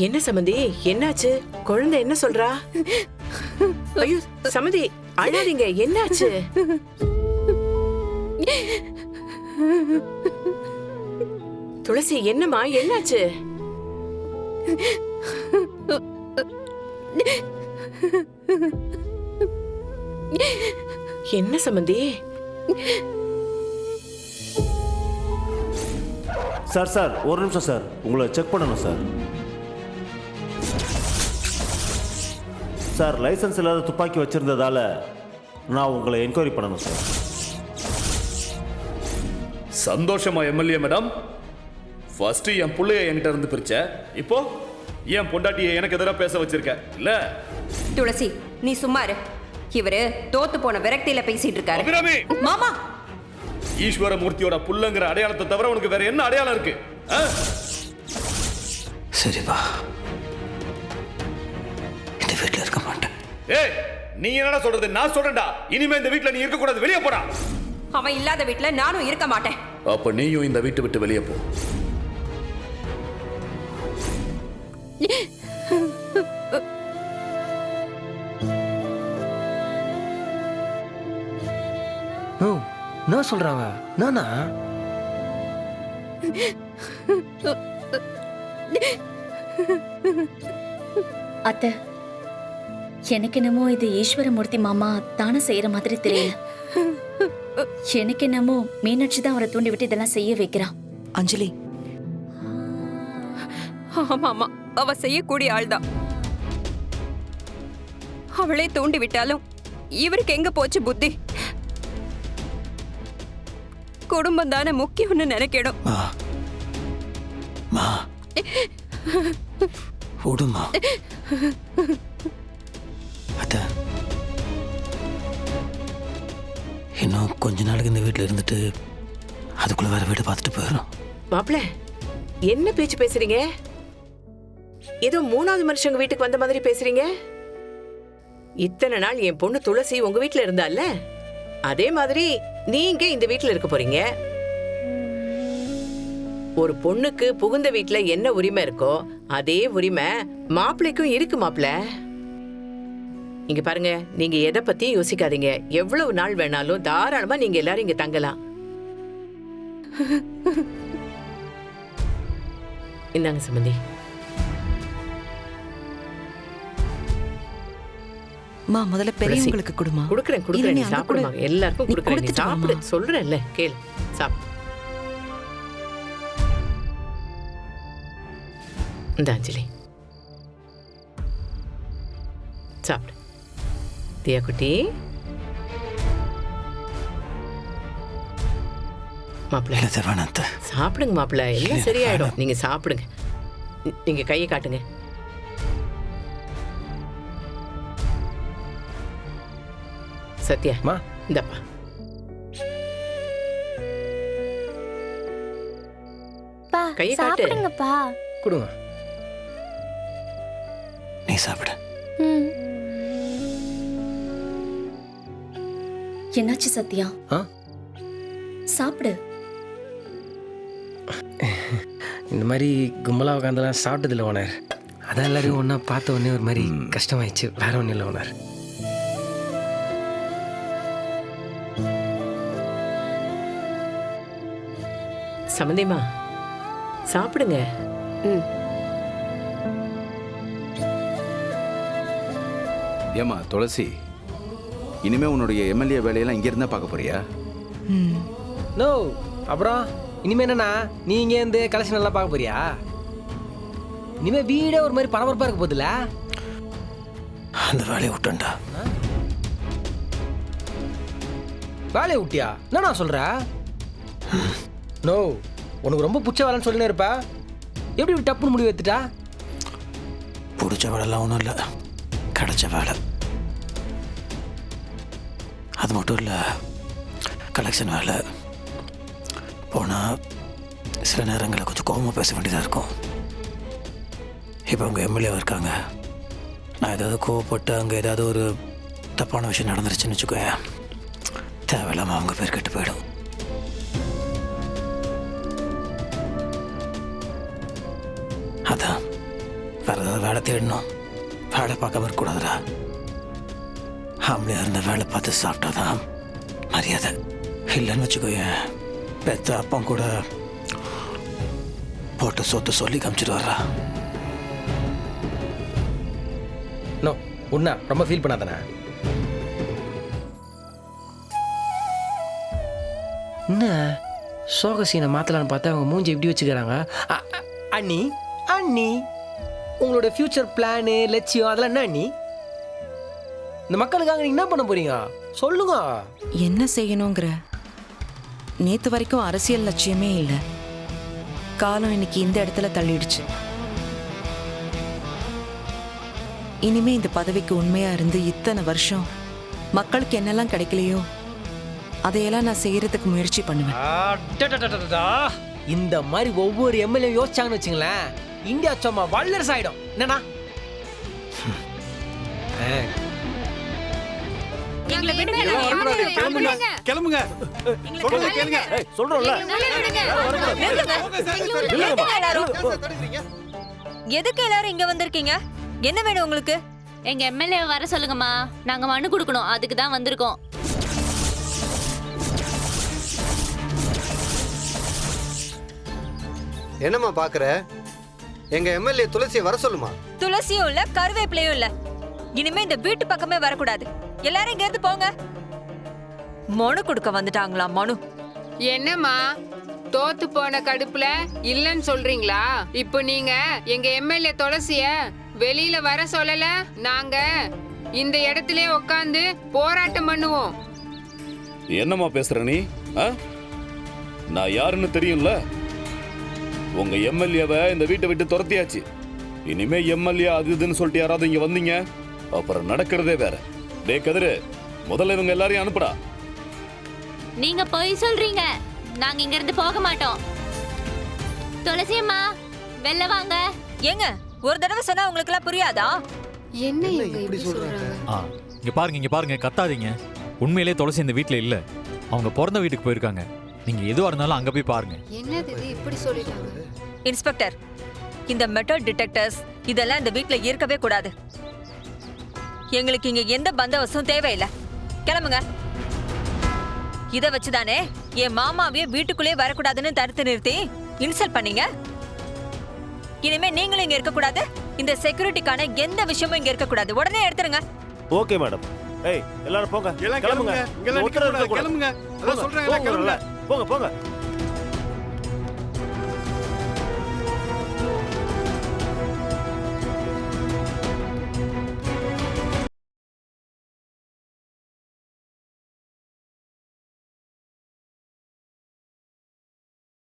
என்ன சமந்தி, என்னாச்சு? குழந்தை என்ன சொல்றா? ஐயோ சமந்தி, அழாதீங்க, என்னாச்சு? துளசி, என்னம்மா, என்னாச்சு? என்ன சமந்தி? சார் சார் ஒரு நிமிஷம் சார், உங்களை செக் பண்ணணும் சார். சார், லைசன்ஸ் இல்லாத துப்பாக்கி வச்சிருந்ததால நான் உங்களை என்கொயரி பண்ணணும் சார். சந்தோஷமா எம்எல்ஏ மேடம். ஃபர்ஸ்ட் என் புள்ளைய என்கிட்ட இருந்து பிரிச்ச, இப்போ என் பொண்டாட்டியை எனக்கு எதிராக பேச வச்சிருக்க இல்ல? துளசி, நீ சும்மா இரு. இவரு தோத்து போன விரக்தியில பேசிட்டு இருக்காரு. அபிராமி, மாமா, ஈஸ்வரமூர்த்தியோட புள்ளங்கிற அடையாளத்தை தவிர உனக்கு வேற என்ன அடையாளம் இருக்கு? சரிப்பா, இந்த வீட்டில் இருக்க மாட்டேன். ஏய், நீ என்னடா சொல்றது? நான் சொல்றேன்டா, இனிமே இந்த வீட்ல நீ இருக்க கூடாது, வெளியே போடா. அவன் இல்லாத வீட்டுல நானும் இருக்க மாட்டேன். அப்ப நீயும் இந்த வீட்டை விட்டு வெளியே போ. என்ன சொல்றாங்க? நானா? அத்தை, எனக்கு என்னமோ இது ஈஸ்வரமூர்த்தி மாமா தானே செய்யற மாதிரி தெரியல. எனக்கு என்னமோ மீனாட்சி தான் அவரை தூண்டி விட்டு இதெல்லாம் செய்ய வைக்கிறான். அஞ்சலி, ஆமா ஆமா, அவ செய்யக்கூடிய ஆள்தான். அவளே தூண்டி விட்டாலும் இவருக்கு எங்க போச்சு புத்தி? குடும்பம் தானே முக்கியம்னு நினைக்கணும். விடுமா அத்த, இன்னும் கொஞ்ச நாளைக்கு இந்த வீட்டில் இருந்துட்டு அதுக்குள்ள வேற வீடு பார்த்துட்டு போயிடும். மாப்பிள்ள, என்ன பேச்சு பேசுறீங்க? ஏதோ மூணாவது மனுஷங்க வீட்டுக்கு வந்த மாதிரி பேசுறீங்க. இத்தனை நாள் என் பொண்ணு துளசி உங்க வீட்டுல இருந்தால, அதே மாதிரி நீங்க இந்த வீட்டுல இருக்க போறீங்க. ஒரு பொண்ணுக்கு புகுந்த வீட்டுல என்ன உரிமை இருக்கோ அதே உரிமை மாப்பிள்ளைக்கும் இருக்கு. மாப்பிள்ள, இங்க பாருங்க, நீங்க எதை பத்தியும் யோசிக்காதீங்க. எவ்வளவு நாள் வேணாலும் தாராளமா நீங்க எல்லாரும் இங்க தங்கலாம். இந்தாங்க சம்பந்தி. மா முதல்ல பெரியவங்களுக்கு கொடுமா. குடுக்குறேன் குடுக்குறேன், நீ சாப்பிடுமா. எல்லாருக்கும் குடுக்குறேன், நீ சாப்பிடு. சொல்றேன்ல, கேளு, சாப்பிடு. இந்த அஞ்சலி சாப்பிடு. தியா குட்டி, மாப்பிள்ள சாப்பிடுங்க. மாப்பிள்ள, எல்லாம் சரியாயிடும். நீங்க சாப்பிடுங்க. நீங்க கையை காட்டுங்க. சத்யா, இந்தப்பா. கையை காட்டு. கொடுங்க. நீ சாப்பிடு. என்னாச்சு சத்யா? சாப்பிடு. இந்த மாதிரி கும்பலா உட்காந்துலாம் சாப்பிட்டதில்ல ஓனர். அதான் எல்லாரையும் ஒன்றா பார்த்த உடனே ஒரு மாதிரி கஷ்டமாயிடுச்சு. வேற ஒன்றும் இல்லை ஓனர். சம்பந்திமா, சாப்பிடுங்க. ஏமா துளசி, இனிமே உன்னுடைய எம்எல்ஏ வேலையெல்லாம் இங்க இருந்தா பார்க்க போறியா? நோ, அப்புறம் இனிமே என்னன்னா நீ இங்கே இருந்து கலெக்ஷன் எல்லாம் பார்க்க போறியா? இனிமே வீடே ஒரு மாதிரி பரபரப்பா இருக்க போதில்ல? அந்த வேலையை விட்டேன்டா. வேலையை விட்டியா? என்னண்ணா சொல்ற? நோ, உனக்கு ரொம்ப பிடிச்ச வேலைன்னு சொல்லினே இருப்ப. எப்படி டப்புன்னு முடிவு எடுத்துட்டா? பிடிச்ச வேலைலாம் ஒன்றும் இல்லை, கிடைச்ச வேலை. அது மட்டும் இல்லை, கலெக்ஷன் வேலை. போனால் சில நேரங்களில் கொஞ்சம் கோபமாக பேச வேண்டியதாக இருக்கும். இப்போ அவங்க எம்எல்ஏவாக இருக்காங்க. நான் ஏதாவது கோவப்பட்டு அங்கே ஏதாவது ஒரு தப்பான விஷயம் நடந்துருச்சுன்னு வச்சுக்கோங்க, தேவையில்லாமல் அவங்க பேர் கெட்டு போயிடும். அதான் வேற ஏதாவது வேலை தேடணும். வேலை பார்க்காம இருக்கக்கூடாதுடா. ஆம்பளையாக இருந்த வேலை பார்த்து சாப்பிட்டாதான் மரியாதை. இல்லைன்னு வச்சுக்கோயேன், பெத்த அப்பா கூட போட்டு சொத்து சொல்லி காமிச்சிட்டு வர்றா. நோ உண்ணா ரொம்ப ஃபீல் பண்ணாதானே. என்ன சோக சீனை மாற்றலான்னு பார்த்தா அவங்க மூஞ்சி எப்படி வச்சுக்கிறாங்க. அண்ணி அண்ணி உங்களோட ஃப்யூச்சர் பிளானு லட்சியம் அதெல்லாம் என்ன அண்ணி? இந்த மக்களுக்காக நீங்க என்ன பண்ண போறீங்க சொல்லுங்க. என்ன செய்யணுங்கிற? நேத்து வரைக்கும் அரசியல் லட்சியமே இல்லை. காலம் இன்னைக்கு இந்த இடத்துல தள்ளிடுச்சு. இனிமே இந்த பதவிக்கு உண்மையா இருந்து இத்தனை வருஷம் மக்களுக்கு என்னெல்லாம் கிடைக்கலையோ அதையெல்லாம் நான் செய்யறதுக்கு முயற்சி பண்ணுவேன். இந்த மாதிரி ஒவ்வொரு எம்எல்ஏ யோசிச்சாங்கன்னு வச்சுங்களேன், இந்தியா சும்மா வல்லரசு ஆயிடும். என்னன்னா எதுக்கு எல்லாரும் இங்க வந்திருக்கீங்க? என்ன வேணும் உங்களுக்கு? எங்க எம்எல்ஏ வர சொல்லுங்கம்மா, நாங்க மனு கொடுக்கணும், அதுக்கு தான் வந்திருக்கோம். என்னம்மா பாக்குற? எங்க எம்எல்ஏ துளசியை வர சொல்லுமா. துளசியும் இல்ல கருவேப்பிலையும் இல்ல. இனிமே இந்த வீட்டு பக்கமே வரக்கூடாது. எல்லாரும் இங்க இருந்து போங்க. மனு கொடுக்க வந்துட்டாங்களா? மனு என்னம்மா தோத்து போன கடுப்புல இல்லன்னு சொல்றீங்களா? இப்போ நீங்க எங்க எம்எல்ஏ துளசிய வெளியில வர சொல்லல, நாங்க இந்த இடத்திலே உட்கார்ந்து போராட்டம் பண்ணுவோம். என்னம்மா பேசுற நீ? நான் யாருன்னு தெரியும்ல. உங்க எம்எல்ஏவை இந்த வீட்டை விட்டு துரத்தியாச்சு. இனிமே எம்எல்ஏ அது இதுன்னு சொல்லிட்டு யாராவது இங்க வந்தீங்க அப்புறம் நடக்கிறதே வேற. டே கதிரு, முதல்ல இவங்க எல்லாரையும் அனுப்புடா. நீங்க போய் சொல்றீங்க, நாங்க இங்க இருந்து போக மாட்டோம். துளசி அம்மா வெளில வாங்க. ஏங்க ஒரு தடவை சொன்னா உங்களுக்கு எல்லாம் புரியாதா? என்ன இப்படி சொல்றாங்க? இங்க பாருங்க, கத்தாதீங்க. உண்மையிலே துளசி இந்த வீட்ல இல்ல. அவங்க பிறந்த வீட்டுக்கு போயிருக்காங்க. நீங்க எதுவா இருந்தாலும் அங்க போய் பாருங்க. என்னது இது இப்படி சொல்லிட்டாங்க? இன்ஸ்பெக்டர், இந்த மெட்டல் டிடெக்டர்ஸ் இதெல்லாம் இந்த வீட்ல இருக்கவே கூடாது. எங்களுக்கு இங்க எந்த பந்தோபஸ்தும் தேவையில்லை. கிளம்புங்க. இத வச்சுதானே என் மாமாவையும் வீட்டுக்குள்ளே வரக்கூடாதுன்னு தடுத்து நிறுத்தி இன்சல்ட் பண்ணீங்க. இனிமே நீங்களும் இங்க இருக்க கூடாது. இந்த செக்யூரிட்டிக்கான எந்த விஷயமும் இங்க இருக்க கூடாது. உடனே எடுத்துருங்க. Okay madam. ஏய் எல்லாரும் போங்க, கிளம்புங்க. கிளம்புங்க. போங்க போங்க.